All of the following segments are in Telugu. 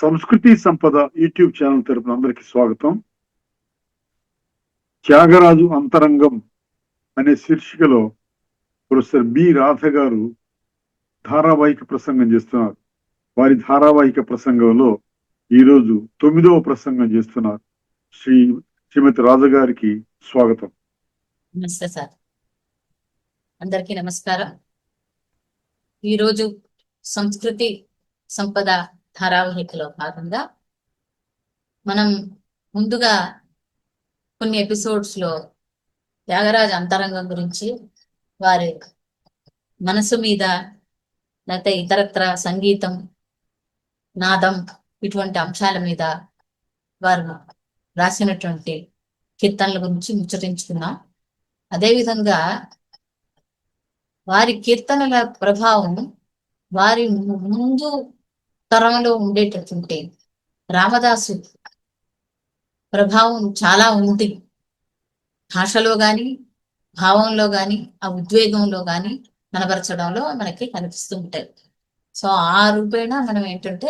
సంస్కృతి సంపద యూట్యూబ్ ఛానల్ తరపున అందరికీ స్వాగతం. త్యాగరాజు అంతరంగం అనే శీర్షికలో ప్రొఫెసర్ బి రాధ గారు ధారావాహిక ప్రసంగం చేస్తున్నారు. వారి ధారావాహిక ప్రసంగంలో ఈరోజు 9వ ప్రసంగం చేస్తున్నారు. శ్రీమతి రాధ గారికి స్వాగతం. నమస్తే సార్, అందరికీ నమస్కారం. ఈరోజు సంస్కృతి సంపద ధారావాహికలో భాగంగా మనం ముందుగా కొన్ని ఎపిసోడ్స్ లో త్యాగరాజ అంతరంగం గురించి, వారి మనసు మీద, లేకపోతే ఇతరత్ర సంగీతం, నాదం, ఇటువంటి అంశాల మీద వారు రాసినటువంటి కీర్తనల గురించి ముచ్చటించుకున్నాం. అదేవిధంగా వారి కీర్తనల ప్రభావం వారి ముందు తరంలో ఉండేటటువంటి రామదాసు ప్రభావం చాలా ఉంది. భాషలో గాని, భావంలో గాని, ఆ ఉద్వేగంలో గాని కనబరచడంలో మనకి కనిపిస్తూ ఉంటాయి. సో ఆ రూపేణ మనం ఏంటంటే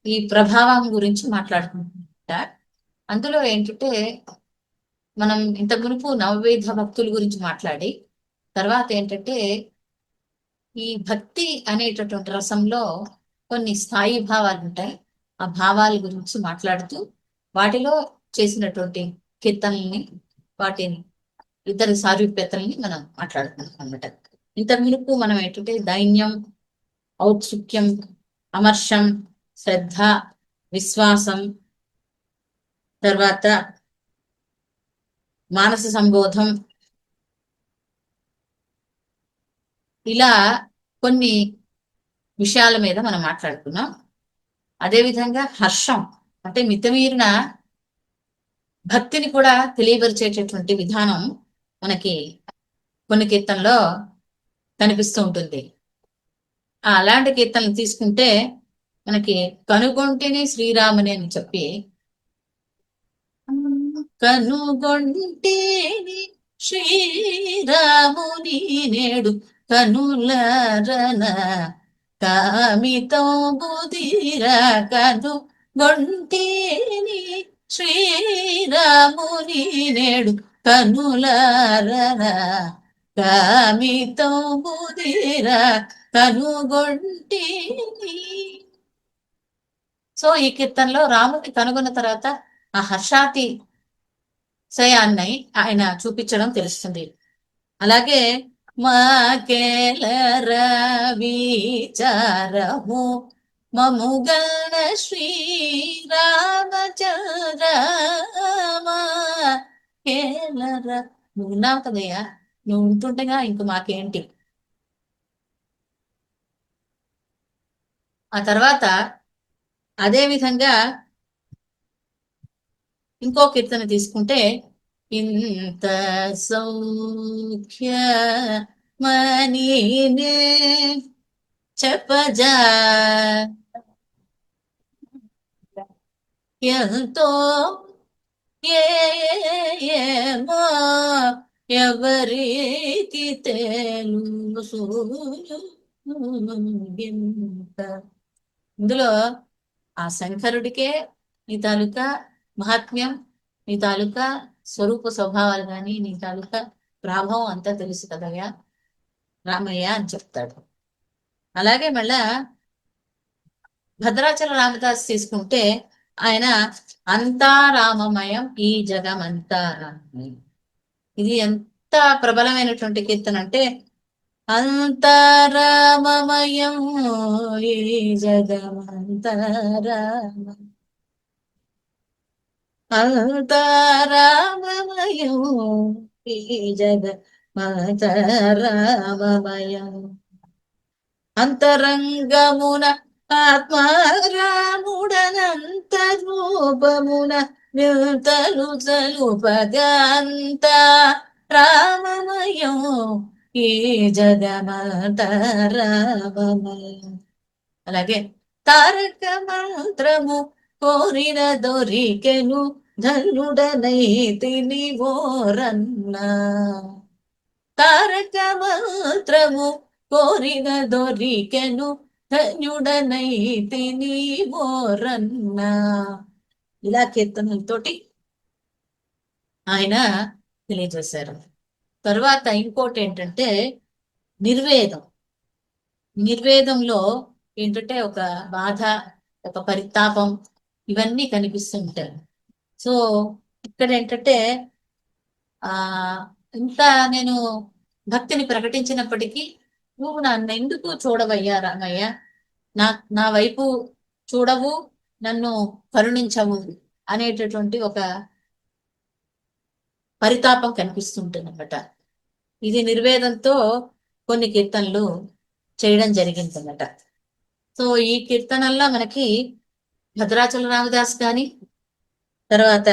ఈ ప్రభావం గురించి మాట్లాడుకుంటా. అందులో ఏంటంటే మనం ఇంత మునుపు నవవేద భక్తుల గురించి మాట్లాడి, తర్వాత ఏంటంటే ఈ భక్తి అనేటటువంటి రసంలో కొన్ని స్థాయి భావాలు ఉంటాయి. ఆ భావాల గురించి మాట్లాడుతూ వాటిలో చేసినటువంటి కీర్తనల్ని, వాటిని ఇతర సారూప్యతల్ని మనం మాట్లాడుకుంటాం అనమాట. ఇంత మునుపు మనం ఏంటంటే దైన్యం, ఔత్సుక్యం, అమర్షం, శ్రద్ధ, విశ్వాసం, తర్వాత మానస సంబోధం, ఇలా కొన్ని విషయాల మీద మనం మాట్లాడుకున్నాం. అదేవిధంగా హర్షం అంటే మితమీరిన భక్తిని కూడా తెలియపరిచేటటువంటి విధానం మనకి కొన్ని కీర్తనలో కనిపిస్తూ ఉంటుంది. అలాంటి కీర్తనలు తీసుకుంటే మనకి కనుగొంటిని శ్రీరాముని అని చెప్పి, కనుగొంటిని శ్రీరాముని నేడు కనులరన కామితం బుధిర, కనుగొంటిని శ్రీరాముని నేడు కనులరన కామితం బుధిర కనుగొంటిని. సో ఈ కీర్తనలో రాముడిని కనుగొన్న తర్వాత ఆ హర్షాతి శయాన్ని ఆయన చూపించడం తెలుస్తుంది. అలాగే మాకేలర విచారము మముగణ శ్రీరామచంద్ర మాకేలర. నువ్వు ఉన్నావు కదయ్యా, నువ్వు ఉంటుండగా ఇంక మాకేంటి. ఆ తర్వాత అదే విధంగా ఇంకో కీర్తన తీసుకుంటే, ఇంత సౌఖ్య మనినే చెప్పజా ఎంతో ఏమో ఎవరికి తెలుసు. ఇందులో ఆ శంకరుడికే నీ తాలూకా మహాత్మ్యం, నీ తాలూకా స్వరూప స్వభావాలు కానీ, నీ తాలూకా ప్రభావం అంతా తెలుసు కదయ్యా రామయ్య అని చెప్తాడు. అలాగే మళ్ళా భద్రాచల రామదాస్ తీసుకుంటే ఆయన అంతా రామమయం ఈ జగమంతా రామమయం. ఇది ఎంత ప్రబలమైనటువంటి కీర్తన అంటే, అంతరామమయం ఈ జగమంతరామ, అంతరామమయం ఈ జగమంతరామమయం. అంతరంగమున ఆత్మారాముడనంత రూపమున నితలు సలుపగంత రామమయం ఈ జగమంత రామమయం. అలాగే తారక మంత్రము కోరిన దొరికెను ధనుడనైతిని ఓరన్నా. తారక మంత్రము కోరిన దొరికెను ధన్యుడనైతి నీ మోరన్నా. ఇలా కీర్తనలతోటి ఆయన తెలియజేశారు. తర్వాత ఇంకోటి ఏంటంటే నిర్వేదం. నిర్వేదంలో ఏంటంటే ఒక బాధ, ఒక పరితాపం, ఇవన్నీ కనిపిస్తుంటాయి. సో ఇక్కడ ఏంటంటే ఆ ఇంత నేను భక్తిని ప్రకటించినప్పటికీ నువ్వు నన్ను ఎందుకు చూడవయ్యా రామయ్య, నా నా వైపు చూడవు, నన్ను కరుణించవు అనేటటువంటి ఒక పరితాపం కనిపిస్తుంటుంది అన్నమాట. ఇది నిర్వేదంతో కొన్ని కీర్తనలు చేయడం జరిగిందన్నమాట. సో ఈ కీర్తనల్లో మనకి భద్రాచల రామదాస్ గాని, తర్వాత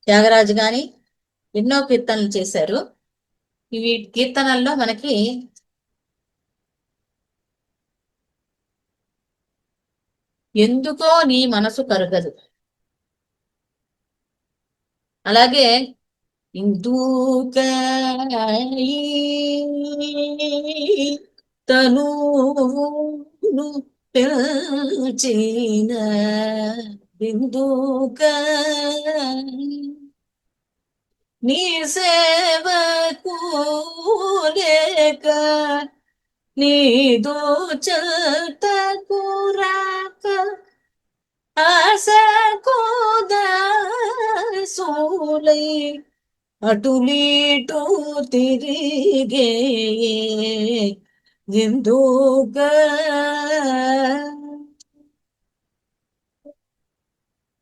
త్యాగరాజు గాని ఎన్నో కీర్తనలు చేశారు. ఇవి కీర్తనల్లో మనకి ఎందుకో నీ మనసు కరగదు, అలాగే ఇందుక తనువును పిల్చిన బిందుక నీ సేవకు లేక నీదు చెల్తకు రాక ఆశకోదాసులై అటులీటు తిరిగే ఎందుగా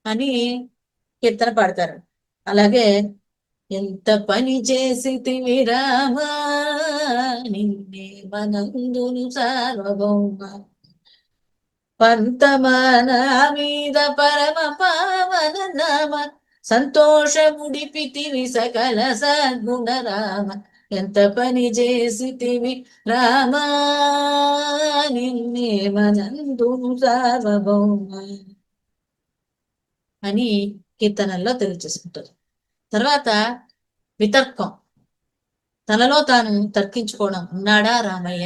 అని కీర్తన పాడతారు. అలాగే ఎంత పని చేసి రామా నిన్నే మనందును సార్వభౌమ పంతమాన మీద పరమ పావన నామ సంతోషముడిపితివి సకల సద్గుణ రామ. ఎంత పని చేసితివి రామా నిన్నే మనందును సార్వభౌమ అని కీర్తనల్లో తెలియజేసుకుంటారు. తర్వాత వితర్కం, తనలో తాను తర్కించుకోవడం. ఉన్నాడా రామయ్య,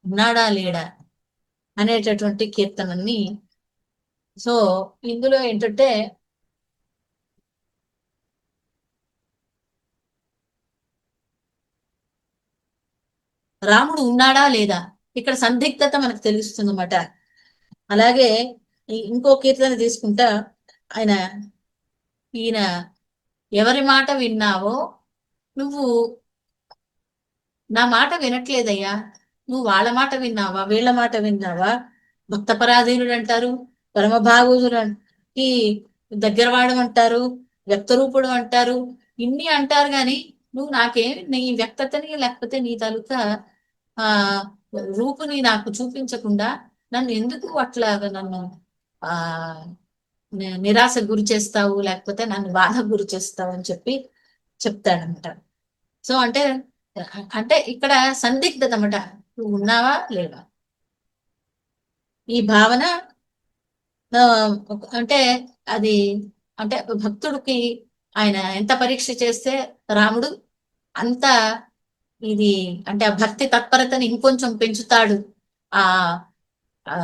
ఉన్నాడా లేడా అనేటటువంటి కీర్తనని. సో ఇందులో ఏంటంటే రాముడు ఉన్నాడా లేదా, ఇక్కడ సందిగ్ధత మనకు తెలుస్తుంది అన్నమాట. అలాగే ఇంకో కీర్తన తీసుకుంటా, ఆయన ఈయన ఎవరి మాట విన్నావో నువ్వు నా మాట వినట్లేదయ్యా, నువ్వు వాళ్ళ మాట విన్నావా వీళ్ళ మాట విన్నావా, భక్తపరాధీనుడు అంటారు, పరమభాగవతుడు ఈ దగ్గరవాడు అంటారు, వ్యక్తరూపుడు అంటారు, ఇన్ని అంటారు గాని నువ్వు నాకేం నీ వ్యక్తతని లేకపోతే నీ తాలూకా ఆ రూపుని నాకు చూపించకుండా నన్ను ఎందుకు అట్లా నన్ను ఆ నిరాశ గురి చేస్తావు, లేకపోతే నన్ను బాధకు గురి చేస్తావు అని చెప్పి చెప్తాడనమాట. సో అంటే అంటే ఇక్కడ సందిగ్ధత అన్నమాట, నువ్వు ఉన్నావా లేవా ఈ భావన. అంటే అది అంటే భక్తుడికి ఆయన ఎంత పరీక్ష చేస్తే రాముడు అంత ఇది అంటే ఆ భక్తి తత్పరతని ఇంకొంచెం పెంచుతాడు, ఆ ఆ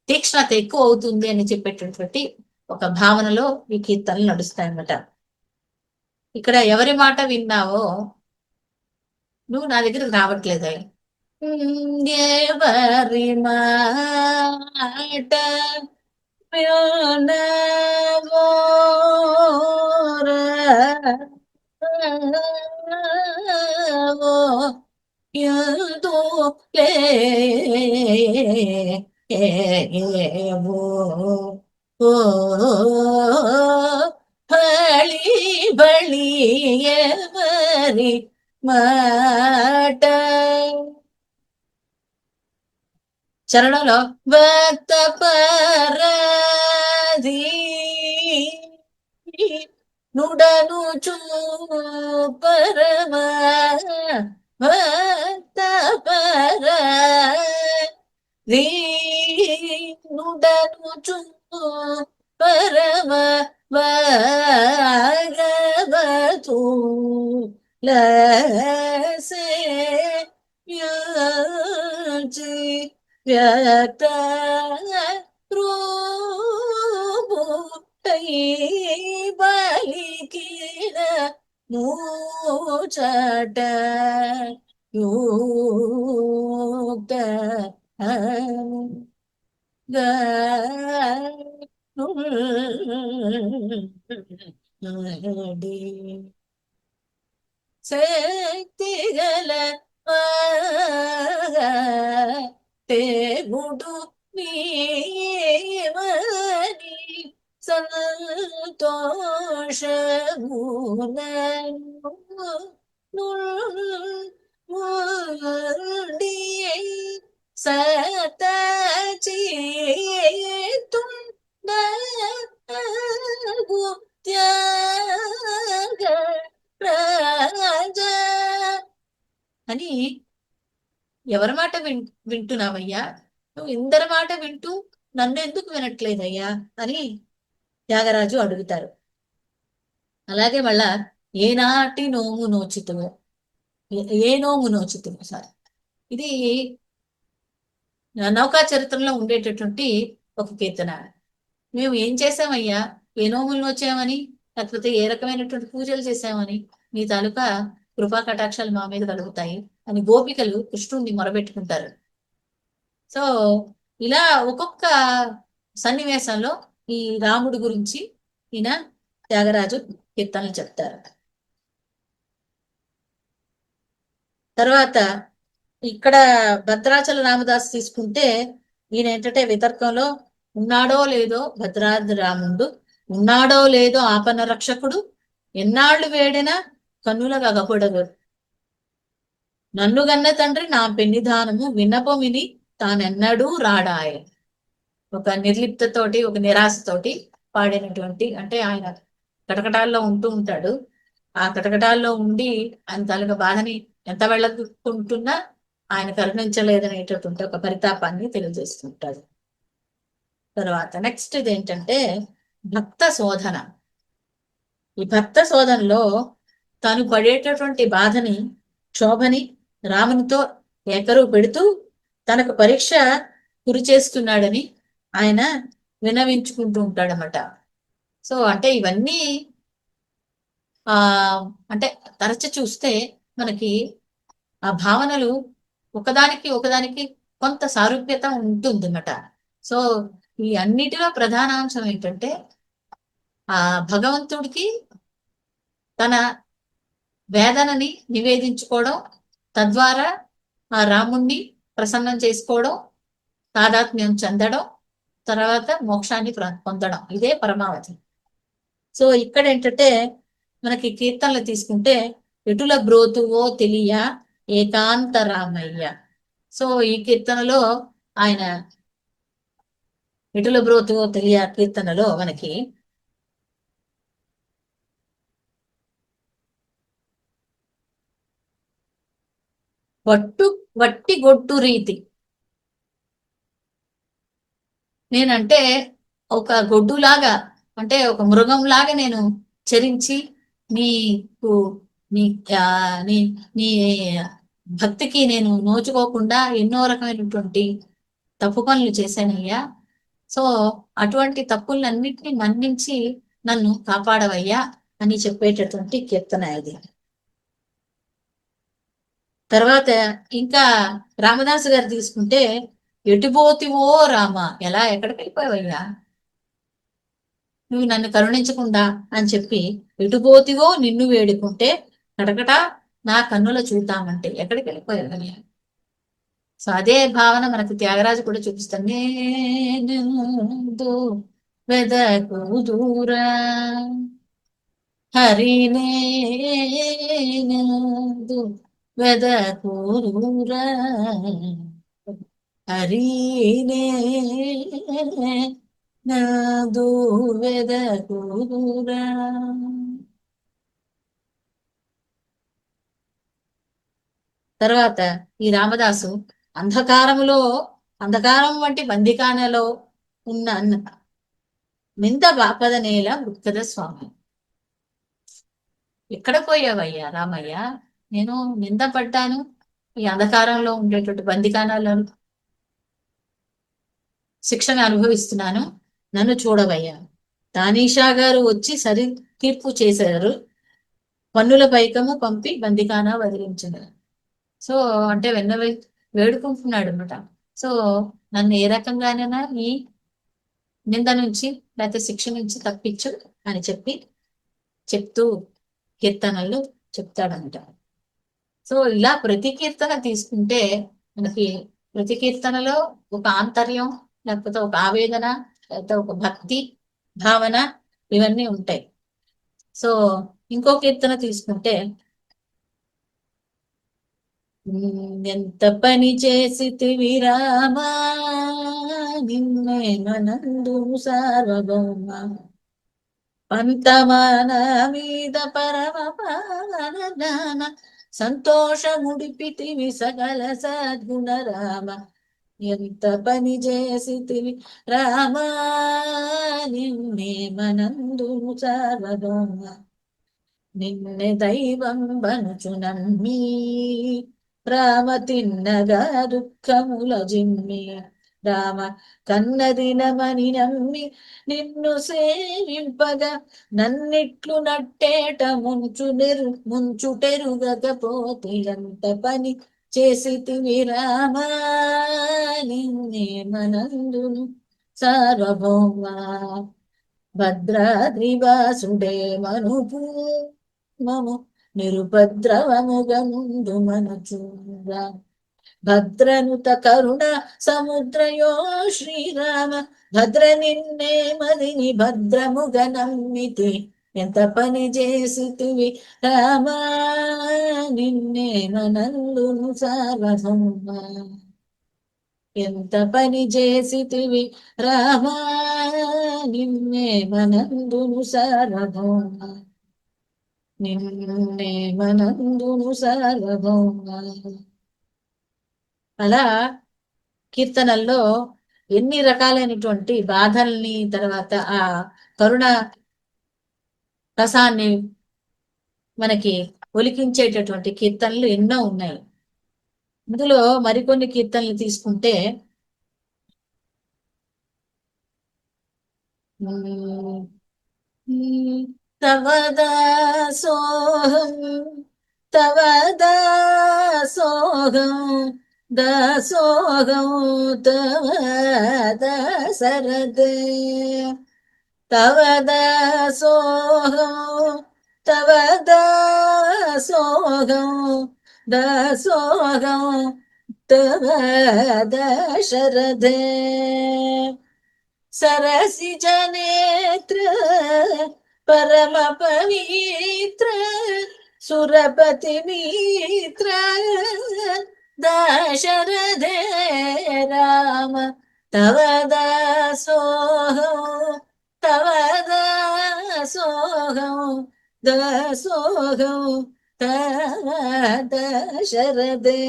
తీక్ష్ణత ఎక్కువ అవుతుంది అని చెప్పేటటువంటి ఒక భావనలో ఈ కీర్తనలు నడుస్తాయన్నమాట. ఇక్కడ ఎవరి మాట విన్నావో నువ్వు నా దగ్గరకు రావట్లేదా, ఎవరి మాట యుదు లేవో ఓ బళి బళి ఎవరి మాట. చరణంలో భక్త పరధి నుడను చూ పరమ భక్త పరధి నుడను చూ పరమ భాగవతు లసే వ్యక్త రూపుటై బలికిన మూచట యుక్త గడి శక్తిగల దేవుడు నీవని సంతోషమునను నుండి సతచేతుండగు త్యాగ రాజా అని ఎవరి మాట వింటున్నావయ్యా? నువ్వు ఇందరి మాట వింటూ నన్ను ఎందుకు వినట్లేదయ్యా అని త్యాగరాజు అడుగుతారు. అలాగే మళ్ళా ఏనాటి నోము నోచితుము, ఏ నోము నోచితుము సార్, ఇది నౌకా చరిత్రలో ఉండేటటువంటి ఒక కీర్తన. మేము ఏం చేసామయ్యా, ఏ నోములు నోచామని, లేకపోతే ఏ రకమైనటువంటి పూజలు చేశామని నీ తాలూకా కృపా కటాక్షాలు మా మీద కలుగుతాయి అని గోపికలు కృష్ణుడిని మొరబెట్టుకుంటారు. సో ఇలా ఒక్కొక్క సన్నివేశంలో ఈ రాముడి గురించి ఈయన త్యాగరాజు కీర్తనలు చెప్తారు. తర్వాత ఇక్కడ భద్రాచల రామదాస్ తీసుకుంటే ఈయన ఏంటంటే వితర్కంలో ఉన్నాడో లేదో భద్రాద్రి రాముడు, ఉన్నాడో లేదో ఆపన్న రక్షకుడు, ఎన్నాళ్ళు వేడినా కన్నుల గగపొడగు, నన్ను గన్న తండ్రి నా పెన్నిధానము విన్నపమిని తానెన్నడూ రాడాయ. ఒక నిర్లిప్తతోటి, ఒక నిరాశతోటి పాడినటువంటి, అంటే ఆయన కటకటాల్లో ఉంటూ ఉంటాడు. ఆ కటకటాల్లో ఉండి ఆయన తాలూకా బాధని ఎంత వెళ్ళకుంటున్నా ఆయన కరుణించలేదనేటటువంటి ఒక పరితాపాన్ని తెలియజేస్తుంటాడు. తర్వాత నెక్స్ట్ ఇదేంటంటే భక్త శోధన. ఈ భక్త శోధనలో తాను పడేటటువంటి బాధని, క్షోభని రామునితో ఏకరువు పెడుతూ తనకు పరీక్ష గురి చేస్తున్నాడని ఆయన విన్నవించుకుంటూ ఉంటాడనమాట. సో అంటే ఇవన్నీ అంటే తరచు చూస్తే మనకి ఆ భావనలు ఒకదానికి కొంత సారూప్యత ఉంటుంది అన్నమాట. సో ఈ అన్నిటిలో ప్రధానాంశం ఏంటంటే ఆ భగవంతుడికి తన వేదనని నివేదించుకోవడం, తద్వారా ఆ రాముణ్ణి ప్రసన్నం చేసుకోవడం, తాదాత్మ్యం చెందడం, తర్వాత మోక్షాన్ని పొందడం, ఇదే పరమావధి. సో ఇక్కడ ఏంటంటే మనకి కీర్తనలు తీసుకుంటే ఎటుల బ్రోతువో తెలియ ఏకాంత రామయ్య. సో ఈ కీర్తనలో ఆయన ఎటుల బ్రోతువో తెలియ కీర్తనలో మనకి వట్టి గొట్టు రీతి, నేనంటే ఒక గొడ్డులాగా, అంటే ఒక మృగంలాగా నేను చరించి నీకు నీ నీ నీ భక్తికి నేను నోచుకోకుండా ఎన్నో రకమైనటువంటి తప్పు పనులు చేశానయ్యా. సో అటువంటి తప్పులన్నిటినీ మన్నించి నన్ను కాపాడవయ్యా అని చెప్పేటటువంటి కీర్తన ఇది. తర్వాత ఇంకా రామదాసు గారు తీసుకుంటే ఎటుపోతివో రామ, ఎలా ఎక్కడికి వెళ్ళిపోయావయ్యా, నువ్వు నన్ను కరుణించకుండా అని చెప్పి ఎటుపోతివో నిన్ను వేడుకుంటే కటకట నా కన్నుల చూద్దామంటే ఎక్కడికి వెళ్ళిపోయావని. సో అదే భావన మనకు త్యాగరాజు కూడా చూపిస్తాను. నేను వెదకు దూరా హరినేదు వెదకు దూరా హరినే నాదు వెదకు దూరా. తర్వాత ఈ రామదాసు అంధకారం వంటి బందికానలో ఉన్న నింద బాపద నేల మృక్కద స్వామి. ఎక్కడ పోయావయ్యా రామయ్య, నేను నింద పడ్డాను ఈ అంధకారంలో ఉండేటువంటి బందికానాలను, శిక్షణ అనుభవిస్తున్నాను, నన్ను చూడవయ్యా. తానీషా గారు వచ్చి సరి తీర్పు చేశారు, పన్నుల పైకము పంపి బందికానా వదిలించిన. సో అంటే వేడుకుంటున్నాడు అనమాట. సో నన్ను ఏ రకంగానైనా ఈ నింద నుంచి లేకపోతే శిక్ష నుంచి తప్పించు అని చెప్తూ కీర్తనలు చెప్తాడంట. సో ఇలా ప్రతి కీర్తన తీసుకుంటే మనకి ప్రతి కీర్తనలో ఒక ఆంతర్యం, లేకపోతే ఒక ఆవేదన, లేకపోతే ఒక భక్తి భావన, ఇవన్నీ ఉంటాయి. సో ఇంకో కీర్తన తీసుకుంటే, ఎంత పని చేసితివి రామా నిన్నే మనందు సార్వభౌమ, పంతమాన మీద పరమ పావన సంతోషముడిపితివి సకల సద్గుణ రామ. ఎంత పని చేసితివి రామా నిన్నే మనందు సార్వభౌమ, నిన్నే దైవం బనుచు నమ్మి రామ తిన్నగా దుఃఖముల జిమ్మి. రామ కన్నదినమని నమ్మి నిన్ను సేవింపగా నన్నిట్లు నట్టేట ముంచుటెరుగకపోతే ఎంత పని చేసితివి రామా నిన్నే మనందును సార్వభౌమ. భద్రాద్రివాసుడే మము నిరుపద్రవముగందు మనచూరా. భద్రనుత కరుణ సముద్రయో శ్రీరామ, భద్ర నిన్నే మదిని భద్రముగ నమ్మితి. ఎంత పని చేసితివి రామా నిన్నే మనందును సార్వభౌమ. ఎంత పని చేసితివి రామా నిన్నే మనందును సార్వభౌమ, నిన్నే మనందును సార్వభౌమ. అలా కీర్తనల్లో ఎన్ని రకాలైనటువంటి బాధల్ని, తర్వాత ఆ కరుణ రసాన్ని మనకి ఒలికించేటటువంటి కీర్తనలు ఎన్నో ఉన్నాయి. ఇందులో మరికొన్ని కీర్తనలు తీసుకుంటే, తవ దాసోహం తవ దాసోహం దాసోహం తవ దశరథే. తవ దాసోహం తవ దాసోహం దాసోహం తవ దశరథే. सरसिज नेत्र परम पवित्र सुरपति मित्र दशरथे राम. तव दासोहं तव दासोहं दासोहं तव दशरथे.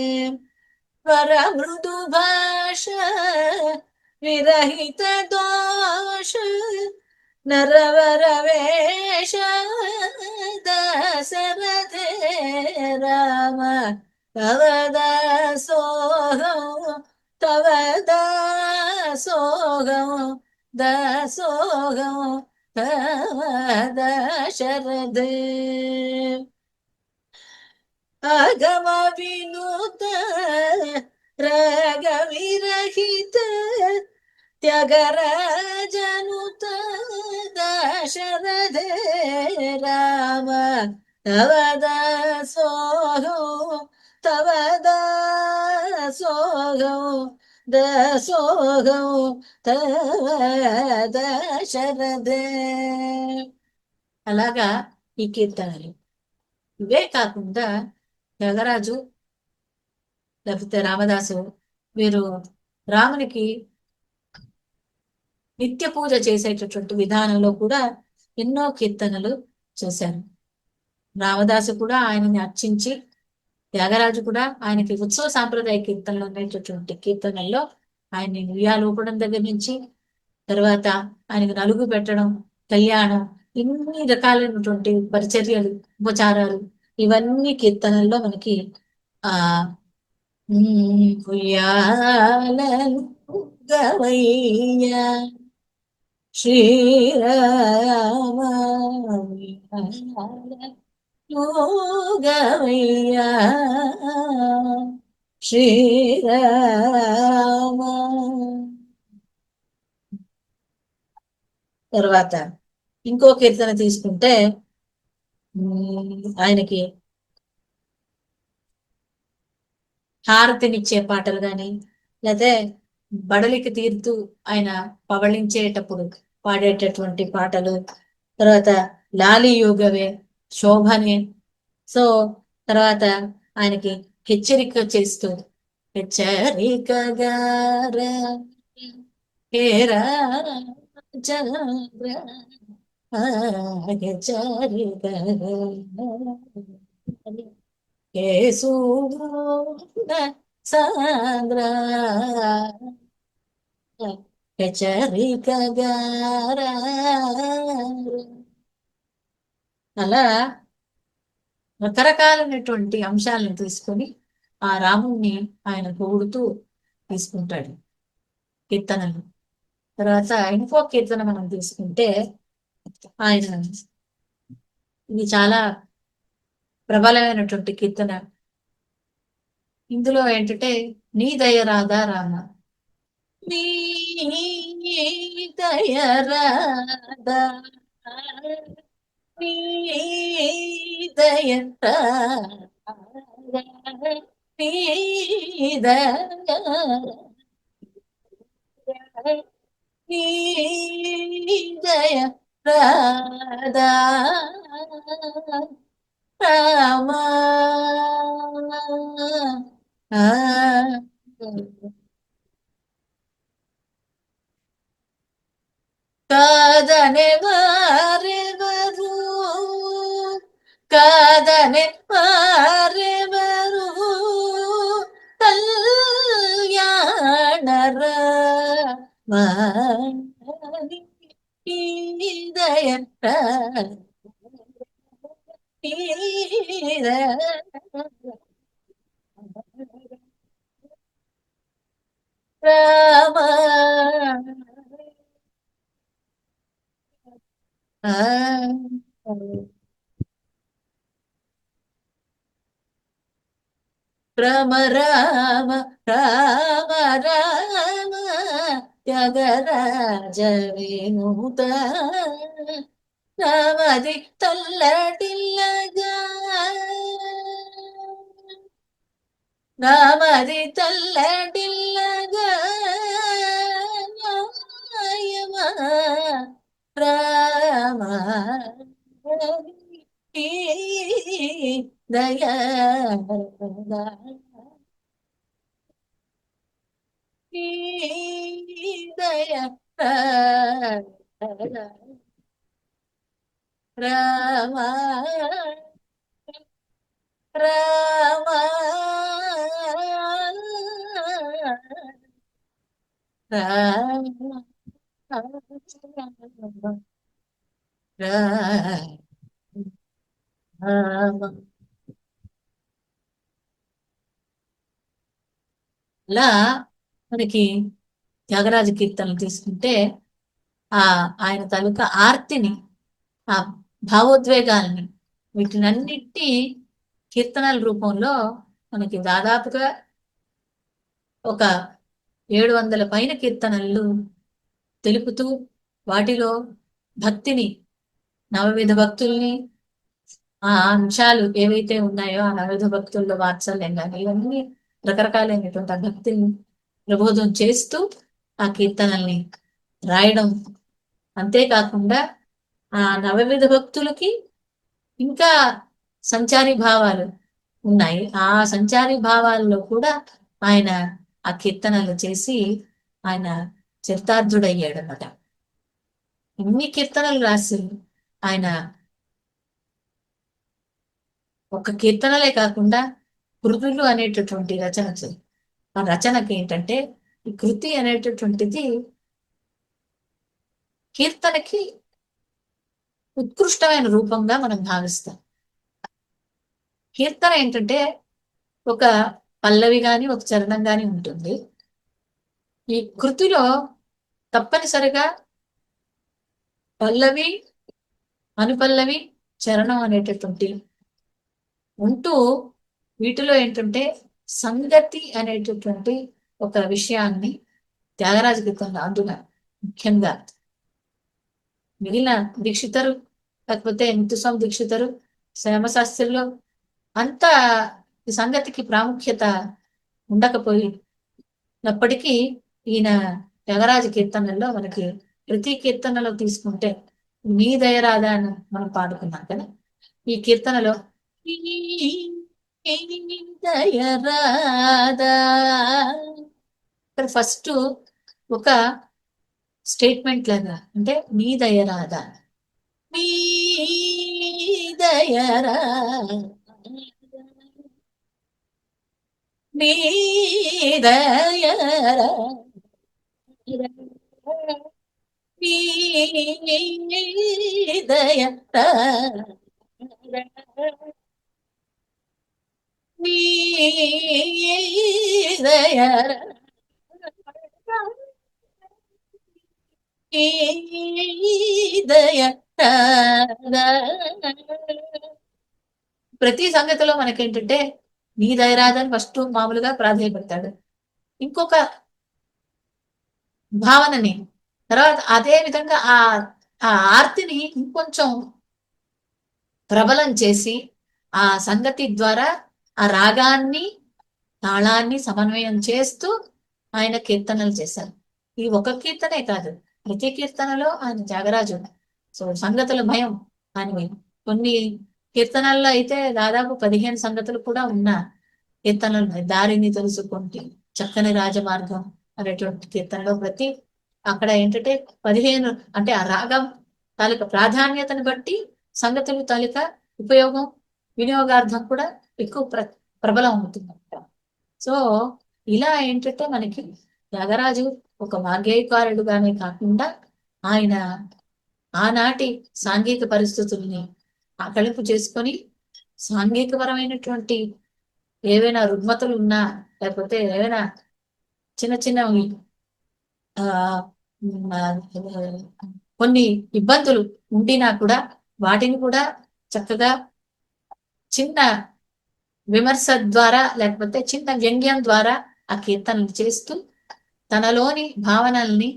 वरमृदु भाषा विरहित दोष नरवर वेश दशरथे राम. तव दासोहं तव दासोहं दासोहं तव दशरथे. आगम विनुत राग विरहित त्यागराजनुत दशरथे राम. तव दासोहं तव दासोहं दासोहं तव దశరథే. అలాగా ఈ కీర్తనలు. ఇవే కాకుండా త్యాగరాజు లేకపోతే రామదాసు వీరు రామునికి నిత్య పూజ చేసేటటువంటి విధానంలో కూడా ఎన్నో కీర్తనలు చేశారు. రామదాసు కూడా ఆయనని అర్చించి, త్యాగరాజు కూడా ఆయనకి ఉత్సవ సాంప్రదాయ కీర్తనలు అనేటటువంటి కీర్తనల్లో ఆయన్ని ఉయ్యాలూపడం దగ్గర నుంచి, తర్వాత ఆయనకు నలుగు పెట్టడం, కళ్యాణం, ఇన్ని రకాలైనటువంటి పరిచర్యలు, ఉపచారాలు, ఇవన్నీ కీర్తనల్లో మనకి ఆ ఉయ్యాలలు గవయ్య శ్రీరామ గవయ్య శ్రీరామ. తర్వాత ఇంకో కీర్తన తీసుకుంటే ఆయనకి హారతినిచ్చే పాటలు గాని, లేకపోతే బడలికి తీరుతూ ఆయన పవళించేటప్పుడు పాడేటటువంటి పాటలు, తర్వాత లాలి యోగవే, శోభనే. సో తర్వాత ఆయనకి హెచ్చరిక చేస్తూ హెచ్చరిక గార హేరా చంద్ర హెచ్చరిక కేశూడ సాంద్ర హెచ్చరిక గార. అలా రకరకాలైనటువంటి అంశాలను తీసుకొని ఆ రాముణ్ణి ఆయన పొగుడుతూ తీసుకుంటాడు కీర్తనలు. తర్వాత ఇంకో కీర్తన మనం తీసుకుంటే ఆయన ఇది చాలా ప్రబలమైనటువంటి కీర్తన. ఇందులో ఏంటంటే నీ దయ రాధా రామ, నీ దయ రాధా, నీ దయ రాధా, నీ దయ నీ దయ రాధా రామ. కాదనే వారెవరు, కాదనే వారెవరు, కళ్యాణ రామని దయ రామ. రామ రామ రామ రామ త్యాగరాజ వినుత రామది తల్లటిల్లగా, రామది తల్లటిల్లగా న్యాయమా రామ దయా దయ రామ రామ రామ రామ. ఇలా మనకి త్యాగరాజ కీర్తనలు తీసుకుంటే ఆ ఆయన తాలూకా ఆర్తిని, ఆ భావోద్వేగాల్ని, వీటినన్నిటి కీర్తనల రూపంలో మనకి దాదాపుగా ఒక 700 పైన కీర్తనలు తెలుపుతూ వాటిలో భక్తిని, నవవిధ భక్తుల్ని, ఆ అంశాలు ఏవైతే ఉన్నాయో ఆ నవవిధ భక్తుల్లో వాత్సల్యం కానీ ఇవన్నీ రకరకాలైనటువంటి ఆ భక్తిని ప్రబోధం చేస్తూ ఆ కీర్తనల్ని రాయడం. అంతేకాకుండా ఆ నవవిధ భక్తులకి ఇంకా సంచారి భావాలు ఉన్నాయి. ఆ సంచారి భావాల్లో కూడా ఆయన ఆ కీర్తనలు చేసి ఆయన చరితార్థుడయ్యాడు అన్నమాట. ఇన్ని కీర్తనలు రాసి ఆయన ఒక కీర్తనలే కాకుండా కృతులు అనేటటువంటి రచన. ఆ రచనకి ఏంటంటే ఈ కృతి అనేటటువంటిది కీర్తనకి ఉత్కృష్టమైన రూపంగా మనం భావిస్తాం. కీర్తన ఏంటంటే ఒక పల్లవి గాని ఒక చరణం గాని ఉంటుంది. ఈ కృతిలో తప్పనిసరిగా పల్లవి, అనుపల్లవి, చరణం అనేటటువంటి ఉంటూ వీటిలో ఏంటంటే సంగతి అనేటటువంటి ఒక విషయాన్ని త్యాగరాజ కీర్తనలో అందున ముఖ్యంగా మిగిలిన దీక్షితరు లేకపోతే ముత్తుస్వామి దీక్షితరు శ్యామశాస్త్రిలో అంతా ఈ సంగతికి ప్రాముఖ్యత ఉండకపోయినప్పటికీ ఈయన త్యాగరాజ కీర్తనల్లో మనకి ప్రతి కీర్తనలో తీసుకుంటే నీ దయరాదా అని మనం పాడుకున్నాం కదా. ఈ కీర్తనలో నీ దయరాదా ఫస్ట్ ఒక స్టేట్మెంట్ లాగా, అంటే నీ దయరాదా, నీ దయరాదా, నీ దయరాదా, నీ దయరాదా, నీ దయరాదా, ప్రతి సంగతిలో మనకేంటంటే నీ దయరాదని ఫస్ట్ మామూలుగా ప్రాధాన్యపడతాడు. ఇంకొక భావనని తర్వాత అదే విధంగా ఆ ఆర్తిని ఇంకొంచెం ప్రబలం చేసి ఆ సంగతి ద్వారా ఆ రాగాన్ని తాళాన్ని సమన్వయం చేస్తూ ఆయన కీర్తనలు చేశారు. ఈ ఒక కీర్తనే కాదు, ప్రతి కీర్తనలో ఆయన త్యాగరాజు సంగతుల భయం అని కొన్ని కీర్తనల్లో అయితే దాదాపు 15 సంగతులు కూడా ఉన్న కీర్తనలు ఉన్నాయి. దారిని తెలుసుకుంటే చక్కని రాజమార్గం అనేటువంటి కీర్తనలో ప్రతి అక్కడ ఏంటంటే 15 అంటే ఆ రాగం తాలూకా ప్రాధాన్యతను బట్టి సంగతులు తాలూకా ఉపయోగం వినియోగార్థం కూడా ఎక్కువ ప్రబలం అవుతుంది. సో ఇలా ఏంటంటే మనకి త్యాగరాజు ఒక వాగ్గేయకారుడుగానే కాకుండా ఆయన ఆనాటి సాంఘిక పరిస్థితుల్ని ఆకలింపు చేసుకొని సాంఘికపరమైనటువంటి ఏవైనా రుగ్మతలు ఉన్నా లేకపోతే ఏవైనా చిన్న చిన్నవి కొన్ని ఇబ్బందులు ఉండినా కూడా వాటిని కూడా చక్కగా చిన్న విమర్శ ద్వారా లేకపోతే చిన్న వ్యంగ్యం ద్వారా ఆ కీర్తనలు చేస్తూ తనలోని భావనల్ని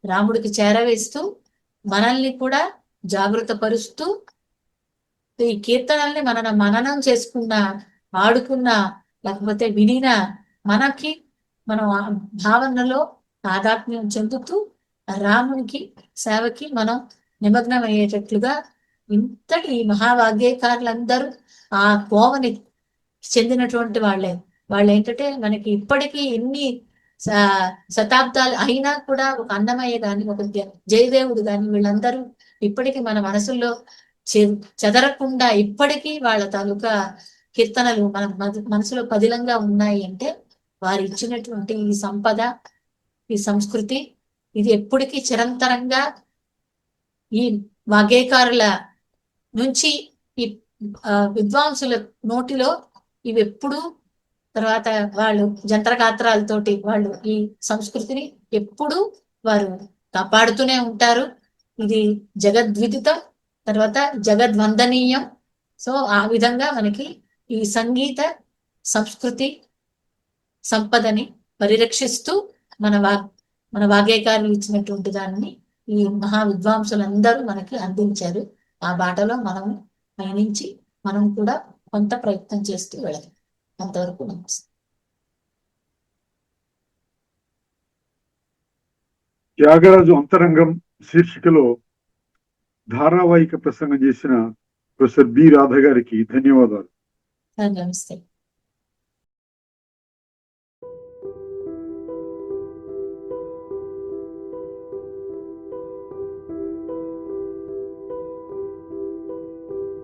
రాముడికి చేరవేస్తూ మనల్ని కూడా జాగృత పరుస్తూ ఈ కీర్తనల్ని మననం చేసుకున్న ఆడుకున్న లేకపోతే వినిన మనకి మనం భావనలో తాదాత్మ్యం చెందుతూ రామునికి సేవకి మనం నిమగ్నం అయ్యేటట్లుగా ఇంతటి మహావాగ్గేయకారులందరూ ఆ కోవని చెందినటువంటి వాళ్ళు ఏంటంటే మనకి ఇప్పటికీ ఎన్ని శతాబ్దాలు అయినా కూడా ఒక అన్నమయ్య గాని ఒక జయదేవుడు గాని వీళ్ళందరూ ఇప్పటికీ మన మనసుల్లో చెదరకుండా ఇప్పటికీ వాళ్ళ తాలూకా కీర్తనలు మన మనసులో పదిలంగా ఉన్నాయి అంటే వారు ఇచ్చినటువంటి ఈ సంపద, ఈ సంస్కృతి ఇది ఎప్పటికీ చిరంతరంగా ఈ వాగ్గేయకారుల నుంచి ఈ విద్వాంసుల నోటిలో ఇవి ఎప్పుడు తర్వాత వాళ్ళు జంత్రగాత్రాలతోటి వాళ్ళు ఈ సంస్కృతిని ఎప్పుడు వారు కాపాడుతూనే ఉంటారు. ఇది జగద్విదితం, తర్వాత జగద్వందనీయం. సో ఆ విధంగా మనకి ఈ సంగీత సంస్కృతి సంపదని పరిరక్షిస్తూ మన వాగ్గేయకారులు ఇచ్చినటువంటి దాన్ని ఈ మహా విద్వాంసులందరూ మనకి అందించారు. ఆ బాటలో మనం పయనించి మనం కూడా కొంత ప్రయత్నం చేస్తూ వెళ్ళాలి. అంతవరకు నమస్తే. త్యాగరాజు అంతరంగం శీర్షికలో ధారావాహిక ప్రసంగం చేసిన ప్రొఫెసర్ బి రాధ గారికి ధన్యవాదాలు. నమస్తే.